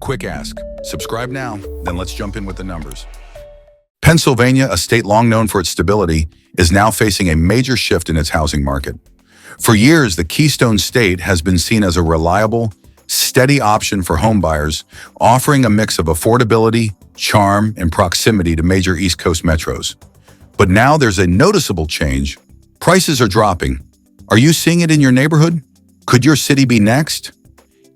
Quick ask. Subscribe now, then let's jump in with the numbers. Pennsylvania, a state long known for its stability, is now facing a major shift in its housing market. For years, the Keystone State has been seen as a reliable, steady option for homebuyers, offering a mix of affordability, charm, and proximity to major East Coast metros. But now there's a noticeable change. Prices are dropping. Are you seeing it in your neighborhood? Could your city be next?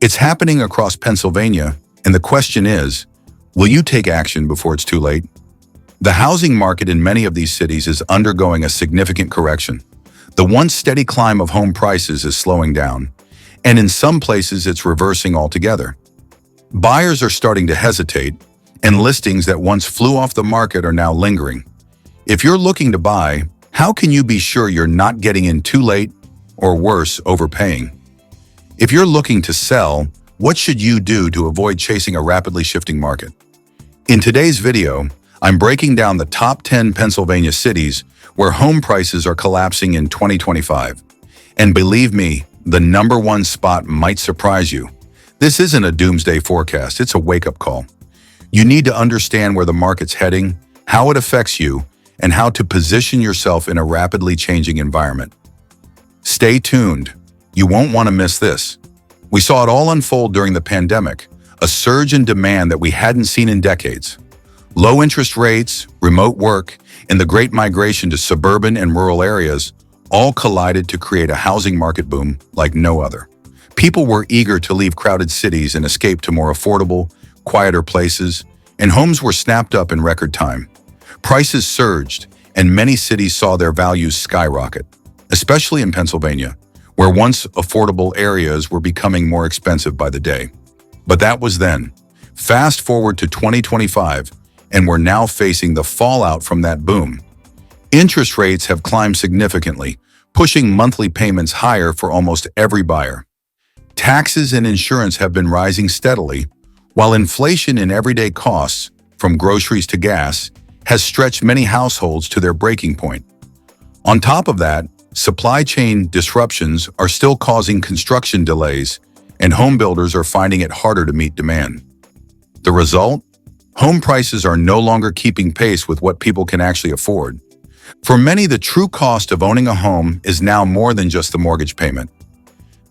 It's happening across Pennsylvania, and the question is, will you take action before it's too late? The housing market in many of these cities is undergoing a significant correction. The once steady climb of home prices is slowing down, and in some places it's reversing altogether. Buyers are starting to hesitate, and listings that once flew off the market are now lingering. If you're looking to buy, how can you be sure you're not getting in too late, or worse, overpaying? If you're looking to sell, what should you do to avoid chasing a rapidly shifting market? In today's video, I'm breaking down the top 10 Pennsylvania cities where home prices are collapsing in 2025. And believe me, the number one spot might surprise you. This isn't a doomsday forecast, it's a wake-up call. You need to understand where the market's heading, how it affects you, and how to position yourself in a rapidly changing environment. Stay tuned. You won't want to miss this. We saw it all unfold during the pandemic, a surge in demand that we hadn't seen in decades. Low interest rates, remote work, and the great migration to suburban and rural areas all collided to create a housing market boom like no other. People were eager to leave crowded cities and escape to more affordable, quieter places, and homes were snapped up in record time. Prices surged, and many cities saw their values skyrocket, especially in Pennsylvania, where once affordable areas were becoming more expensive by the day. But that was then. Fast forward to 2025, and we're now facing the fallout from that boom. Interest rates have climbed significantly, pushing monthly payments higher for almost every buyer. Taxes and insurance have been rising steadily, while inflation in everyday costs, from groceries to gas, has stretched many households to their breaking point. On top of that, supply chain disruptions are still causing construction delays, and home builders are finding it harder to meet demand. The result? Home prices are no longer keeping pace with what people can actually afford. For many, the true cost of owning a home is now more than just the mortgage payment.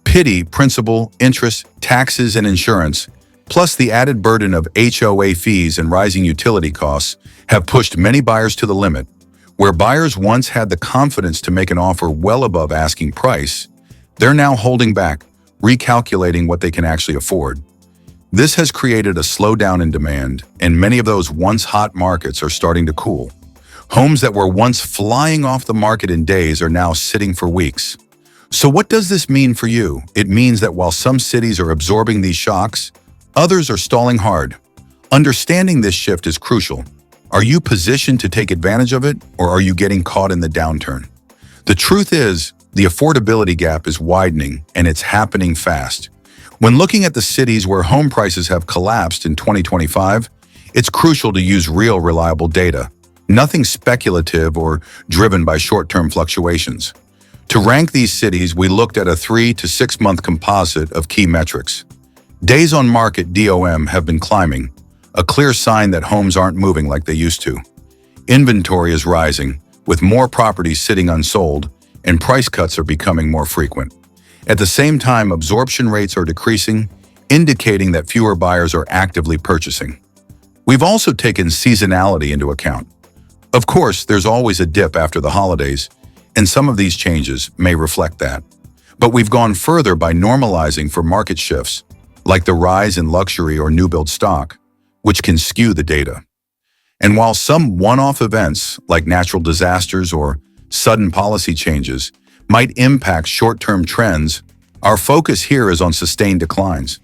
Principal, interest, taxes, and insurance, plus the added burden of HOA fees and rising utility costs, have pushed many buyers to the limit. Where buyers once had the confidence to make an offer well above asking price, they're now holding back, recalculating what they can actually afford. This has created a slowdown in demand, and many of those once hot markets are starting to cool. Homes that were once flying off the market in days are now sitting for weeks. So what does this mean for you? It means that while some cities are absorbing these shocks, others are stalling hard. Understanding this shift is crucial. Are you positioned to take advantage of it, or are you getting caught in the downturn? The truth is, the affordability gap is widening, and it's happening fast. When looking at the cities where home prices have collapsed in 2025, it's crucial to use real, reliable data, nothing speculative or driven by short-term fluctuations. To rank these cities, we looked at a 3 to 6 month composite of key metrics. Days on market (DOM) have been climbing, a clear sign that homes aren't moving like they used to. Inventory is rising, with more properties sitting unsold, and price cuts are becoming more frequent. At the same time, absorption rates are decreasing, indicating that fewer buyers are actively purchasing. We've also taken seasonality into account. Of course, there's always a dip after the holidays, and some of these changes may reflect that. But we've gone further by normalizing for market shifts, like the rise in luxury or new build stock, which can skew the data. And while some one-off events, like natural disasters or sudden policy changes, might impact short-term trends, our focus here is on sustained declines.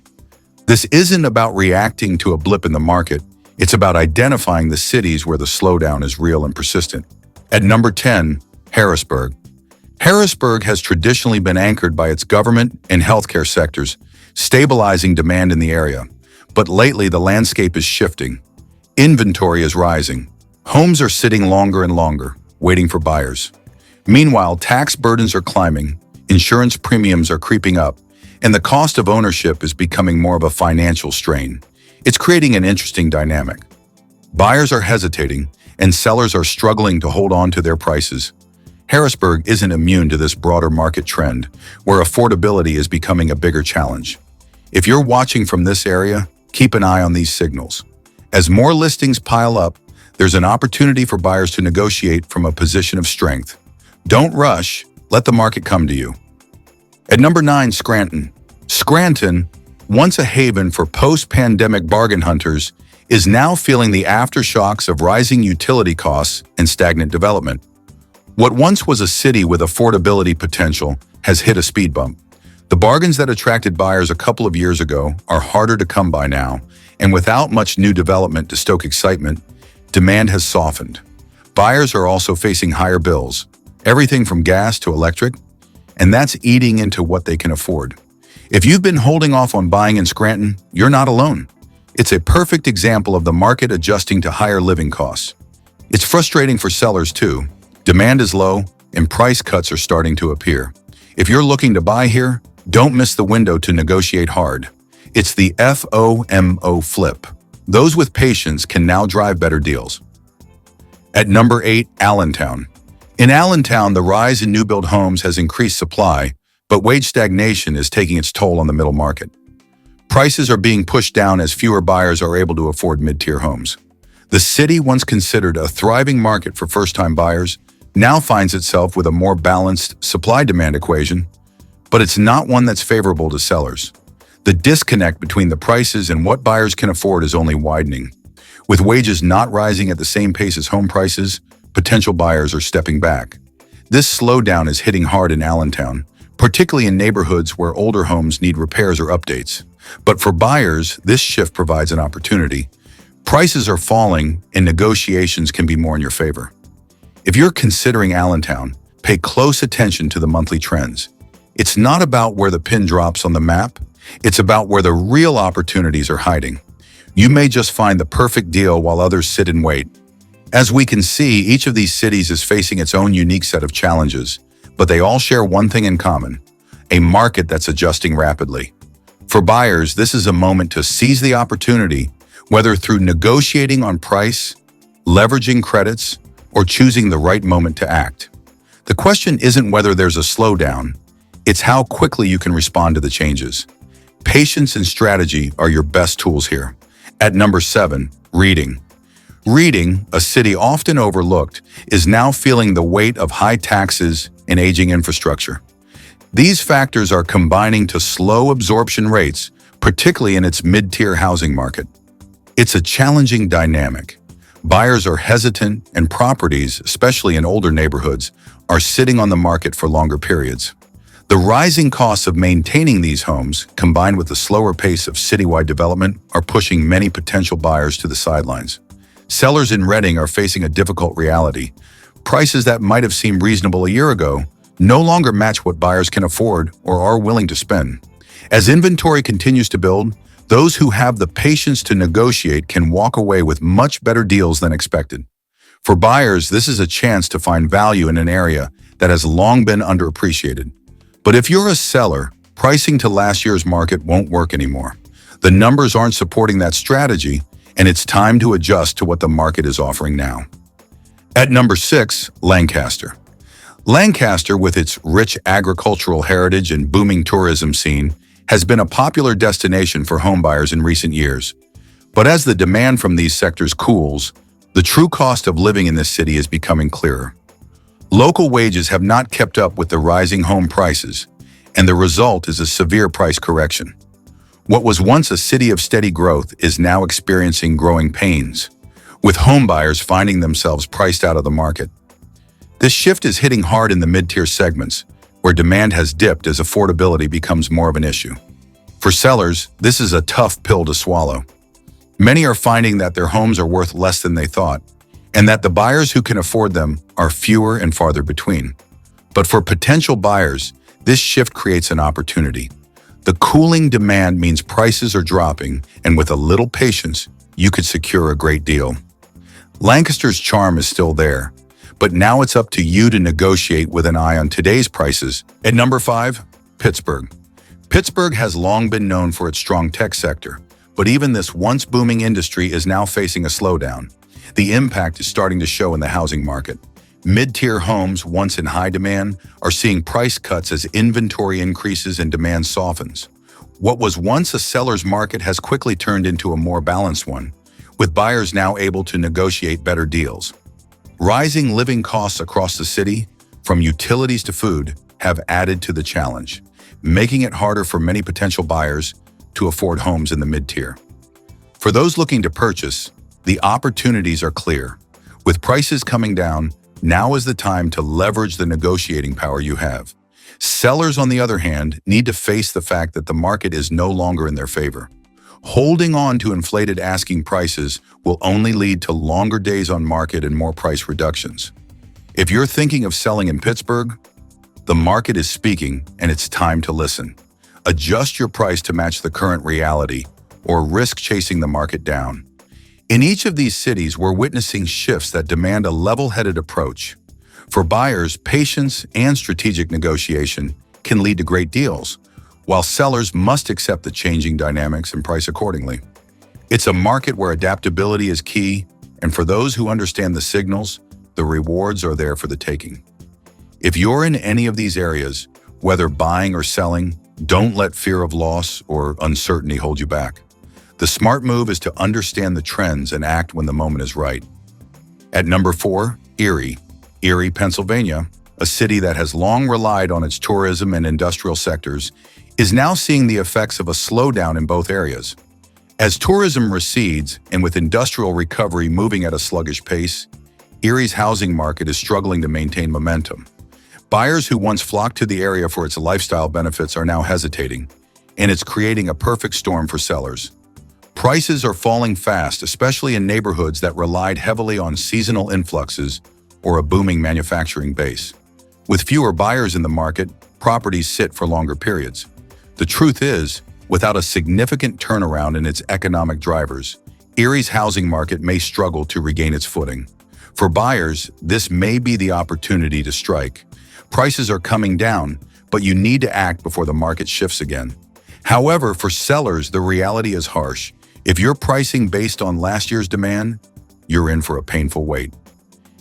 This isn't about reacting to a blip in the market, it's about identifying the cities where the slowdown is real and persistent. At number 10, Harrisburg. Harrisburg has traditionally been anchored by its government and healthcare sectors, stabilizing demand in the area. But lately, the landscape is shifting. Inventory is rising. Homes are sitting longer and longer, waiting for buyers. Meanwhile, tax burdens are climbing, insurance premiums are creeping up, and the cost of ownership is becoming more of a financial strain. It's creating an interesting dynamic. Buyers are hesitating, and sellers are struggling to hold on to their prices. Harrisburg isn't immune to this broader market trend, where affordability is becoming a bigger challenge. If you're watching from this area, keep an eye on these signals. As more listings pile up, there's an opportunity for buyers to negotiate from a position of strength. Don't rush, let the market come to you. At number 9, Scranton. Scranton, once a haven for post-pandemic bargain hunters, is now feeling the aftershocks of rising utility costs and stagnant development. What once was a city with affordability potential has hit a speed bump. The bargains that attracted buyers a couple of years ago are harder to come by now, and without much new development to stoke excitement, demand has softened. Buyers are also facing higher bills, everything from gas to electric, and that's eating into what they can afford. If you've been holding off on buying in Scranton, you're not alone. It's a perfect example of the market adjusting to higher living costs. It's frustrating for sellers too. Demand is low, and price cuts are starting to appear. If you're looking to buy here, don't miss the window to negotiate hard. It's the FOMO flip. Those with patience can now drive better deals. At number 8, Allentown. In Allentown, the rise in new-build homes has increased supply, but wage stagnation is taking its toll on the middle market. Prices are being pushed down as fewer buyers are able to afford mid-tier homes. The city, once considered a thriving market for first-time buyers, now finds itself with a more balanced supply-demand equation, but it's not one that's favorable to sellers. The disconnect between the prices and what buyers can afford is only widening. With wages not rising at the same pace as home prices, potential buyers are stepping back. This slowdown is hitting hard in Allentown, particularly in neighborhoods where older homes need repairs or updates. But for buyers, this shift provides an opportunity. Prices are falling, and negotiations can be more in your favor. If you're considering Allentown, pay close attention to the monthly trends. It's not about where the pin drops on the map, it's about where the real opportunities are hiding. You may just find the perfect deal while others sit and wait. As we can see, each of these cities is facing its own unique set of challenges, but they all share one thing in common: a market that's adjusting rapidly. For buyers, this is a moment to seize the opportunity, whether through negotiating on price, leveraging credits, or choosing the right moment to act. The question isn't whether there's a slowdown, it's how quickly you can respond to the changes. Patience and strategy are your best tools here. At number 7, Reading. Reading, a city often overlooked, is now feeling the weight of high taxes and aging infrastructure. These factors are combining to slow absorption rates, particularly in its mid-tier housing market. It's a challenging dynamic. Buyers are hesitant, and properties, especially in older neighborhoods, are sitting on the market for longer periods. The rising costs of maintaining these homes, combined with the slower pace of citywide development, are pushing many potential buyers to the sidelines. Sellers in Reading are facing a difficult reality. Prices that might have seemed reasonable a year ago no longer match what buyers can afford or are willing to spend. As inventory continues to build, those who have the patience to negotiate can walk away with much better deals than expected. For buyers, this is a chance to find value in an area that has long been underappreciated. But if you're a seller, pricing to last year's market won't work anymore. The numbers aren't supporting that strategy, and it's time to adjust to what the market is offering now. At number 6, Lancaster. Lancaster, with its rich agricultural heritage and booming tourism scene, has been a popular destination for homebuyers in recent years. But as the demand from these sectors cools, the true cost of living in this city is becoming clearer. Local wages have not kept up with the rising home prices, and the result is a severe price correction. What was once a city of steady growth is now experiencing growing pains, with homebuyers finding themselves priced out of the market. This shift is hitting hard in the mid-tier segments, where demand has dipped as affordability becomes more of an issue. For sellers, this is a tough pill to swallow. Many are finding that their homes are worth less than they thought, and that the buyers who can afford them are fewer and farther between. But for potential buyers, this shift creates an opportunity. The cooling demand means prices are dropping, and with a little patience, you could secure a great deal. Lancaster's charm is still there, but now it's up to you to negotiate with an eye on today's prices. At number 5, Pittsburgh. Pittsburgh has long been known for its strong tech sector, But even this once booming industry is now facing a slowdown. The impact is starting to show in the housing market. Mid-tier homes, once in high demand, are seeing price cuts as inventory increases and demand softens. What was once a seller's market has quickly turned into a more balanced one, with buyers now able to negotiate better deals. Rising living costs across the city, from utilities to food, have added to the challenge, making it harder for many potential buyers to afford homes in the mid-tier. For those looking to purchase, the opportunities are clear. With prices coming down, now is the time to leverage the negotiating power you have. Sellers, on the other hand, need to face the fact that the market is no longer in their favor. Holding on to inflated asking prices will only lead to longer days on market and more price reductions. If you're thinking of selling in Pittsburgh, the market is speaking and it's time to listen. Adjust your price to match the current reality or risk chasing the market down. In each of these cities, we're witnessing shifts that demand a level-headed approach. For buyers, patience and strategic negotiation can lead to great deals, while sellers must accept the changing dynamics and price accordingly. It's a market where adaptability is key, and for those who understand the signals, the rewards are there for the taking. If you're in any of these areas, whether buying or selling, don't let fear of loss or uncertainty hold you back. The smart move is to understand the trends and act when the moment is right. At number 4, Erie. Erie, Pennsylvania, a city that has long relied on its tourism and industrial sectors, is now seeing the effects of a slowdown in both areas. As tourism recedes and with industrial recovery moving at a sluggish pace, Erie's housing market is struggling to maintain momentum. Buyers who once flocked to the area for its lifestyle benefits are now hesitating, and it's creating a perfect storm for sellers. Prices are falling fast, especially in neighborhoods that relied heavily on seasonal influxes or a booming manufacturing base. With fewer buyers in the market, properties sit for longer periods. The truth is, without a significant turnaround in its economic drivers, Erie's housing market may struggle to regain its footing. For buyers, this may be the opportunity to strike. Prices are coming down, but you need to act before the market shifts again. However, for sellers, the reality is harsh. If you're pricing based on last year's demand, you're in for a painful wait.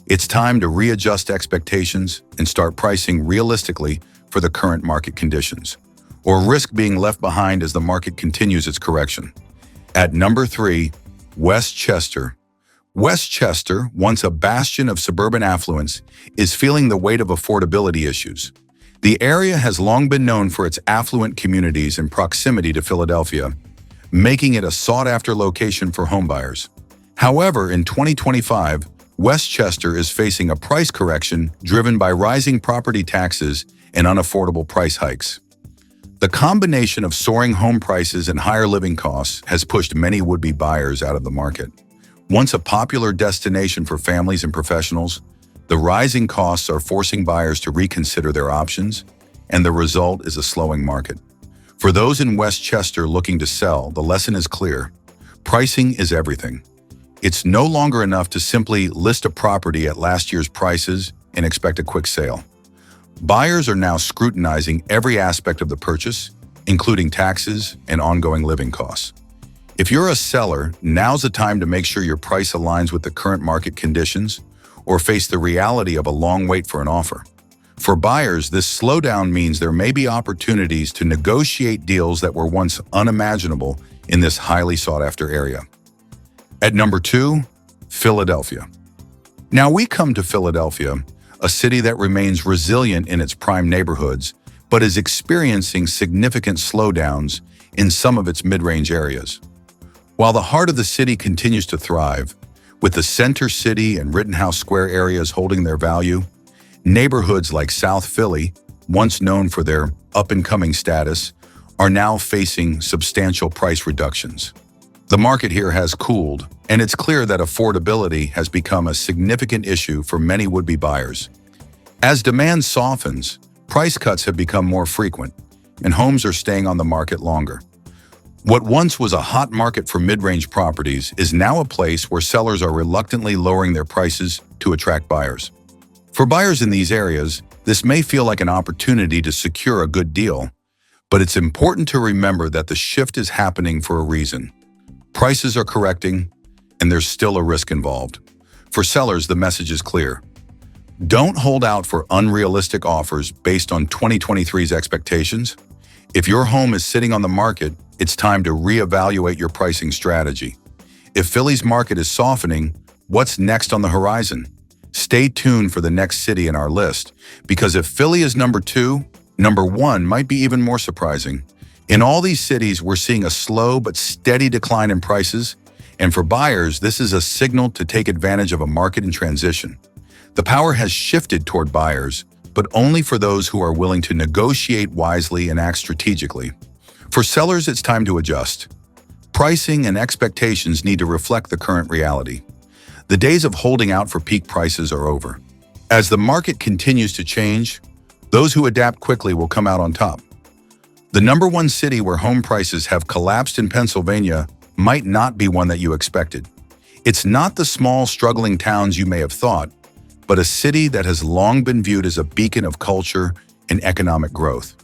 It's time to readjust expectations and start pricing realistically for the current market conditions, or risk being left behind as the market continues its correction. At number 3, Westchester. Westchester, once a bastion of suburban affluence, is feeling the weight of affordability issues. The area has long been known for its affluent communities and proximity to Philadelphia, making it a sought-after location for homebuyers. However, in 2025, Westchester is facing a price correction driven by rising property taxes and unaffordable price hikes. The combination of soaring home prices and higher living costs has pushed many would-be buyers out of the market. Once a popular destination for families and professionals, the rising costs are forcing buyers to reconsider their options, and the result is a slowing market. For those in Westchester looking to sell, the lesson is clear. Pricing is everything. It's no longer enough to simply list a property at last year's prices and expect a quick sale. Buyers are now scrutinizing every aspect of the purchase, including taxes and ongoing living costs. If you're a seller, now's the time to make sure your price aligns with the current market conditions or face the reality of a long wait for an offer. For buyers, this slowdown means there may be opportunities to negotiate deals that were once unimaginable in this highly sought-after area. At number 2, Philadelphia. Now we come to Philadelphia, a city that remains resilient in its prime neighborhoods, but is experiencing significant slowdowns in some of its mid-range areas. While the heart of the city continues to thrive, with the Center City and Rittenhouse Square areas holding their value, neighborhoods like South Philly, once known for their up-and-coming status, are now facing substantial price reductions. The market here has cooled, and it's clear that affordability has become a significant issue for many would-be buyers. As demand softens, price cuts have become more frequent, and homes are staying on the market longer. What once was a hot market for mid-range properties is now a place where sellers are reluctantly lowering their prices to attract buyers. For buyers in these areas, this may feel like an opportunity to secure a good deal, but it's important to remember that the shift is happening for a reason. Prices are correcting, and there's still a risk involved. For sellers, the message is clear. Don't hold out for unrealistic offers based on 2023's expectations. If your home is sitting on the market, it's time to reevaluate your pricing strategy. If Philly's market is softening, what's next on the horizon? Stay tuned for the next city in our list, because if Philly is number 2, number 1 might be even more surprising. In all these cities, we're seeing a slow but steady decline in prices, and for buyers, this is a signal to take advantage of a market in transition. The power has shifted toward buyers, but only for those who are willing to negotiate wisely and act strategically. For sellers, it's time to adjust. Pricing and expectations need to reflect the current reality. The days of holding out for peak prices are over. As the market continues to change, those who adapt quickly will come out on top. The number 1 city where home prices have collapsed in Pennsylvania might not be one that you expected. It's not the small, struggling towns you may have thought, but a city that has long been viewed as a beacon of culture and economic growth.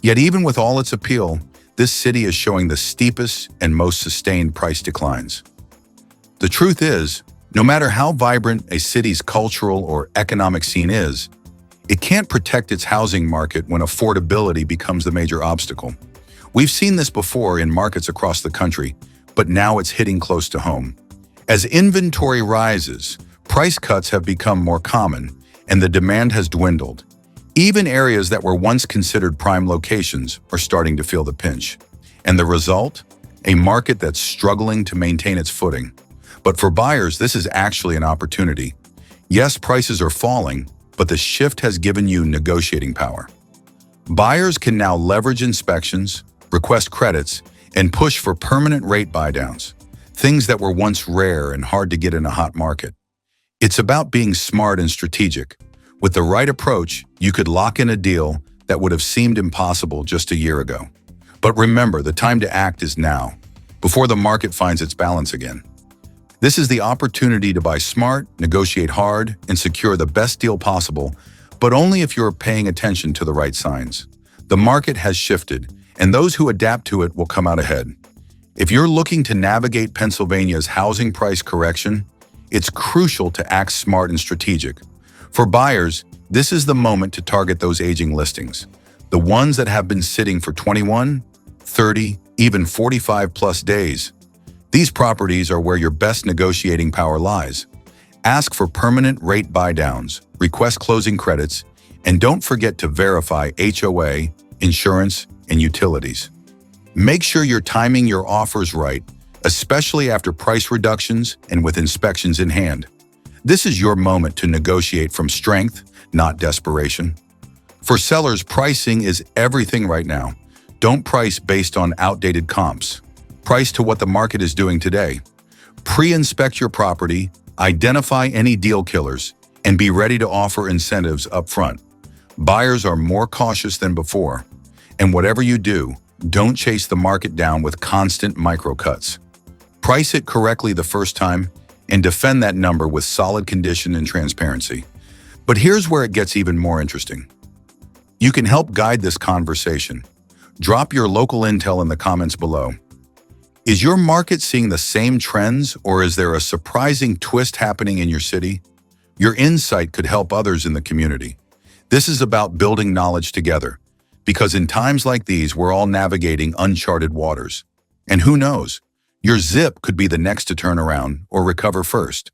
Yet even with all its appeal, this city is showing the steepest and most sustained price declines. The truth is, no matter how vibrant a city's cultural or economic scene is, it can't protect its housing market when affordability becomes the major obstacle. We've seen this before in markets across the country, but now it's hitting close to home. As inventory rises, price cuts have become more common, and the demand has dwindled. Even areas that were once considered prime locations are starting to feel the pinch. And the result? A market that's struggling to maintain its footing. But for buyers, this is actually an opportunity. Yes, prices are falling, but the shift has given you negotiating power. Buyers can now leverage inspections, request credits, and push for permanent rate buydowns, things that were once rare and hard to get in a hot market. It's about being smart and strategic. With the right approach, you could lock in a deal that would have seemed impossible just a year ago. But remember, the time to act is now, before the market finds its balance again. This is the opportunity to buy smart, negotiate hard, and secure the best deal possible, but only if you're paying attention to the right signs. The market has shifted, and those who adapt to it will come out ahead. If you're looking to navigate Pennsylvania's housing price correction, it's crucial to act smart and strategic. For buyers, this is the moment to target those aging listings, the ones that have been sitting for 21, 30, even 45 plus days. These properties are where your best negotiating power lies. Ask for permanent rate buydowns, request closing credits, and don't forget to verify HOA, insurance, and utilities. Make sure you're timing your offers right, especially after price reductions and with inspections in hand. This is your moment to negotiate from strength, not desperation. For sellers, pricing is everything right now. Don't price based on outdated comps. Price to what the market is doing today. Pre-inspect your property, identify any deal killers, and be ready to offer incentives up front. Buyers are more cautious than before, and whatever you do, don't chase the market down with constant micro-cuts. Price it correctly the first time, and defend that number with solid condition and transparency. But here's where it gets even more interesting. You can help guide this conversation. Drop your local intel in the comments below. Is your market seeing the same trends, or is there a surprising twist happening in your city? Your insight could help others in the community. This is about building knowledge together, because in times like these, we're all navigating uncharted waters. And who knows, your zip could be the next to turn around or recover first.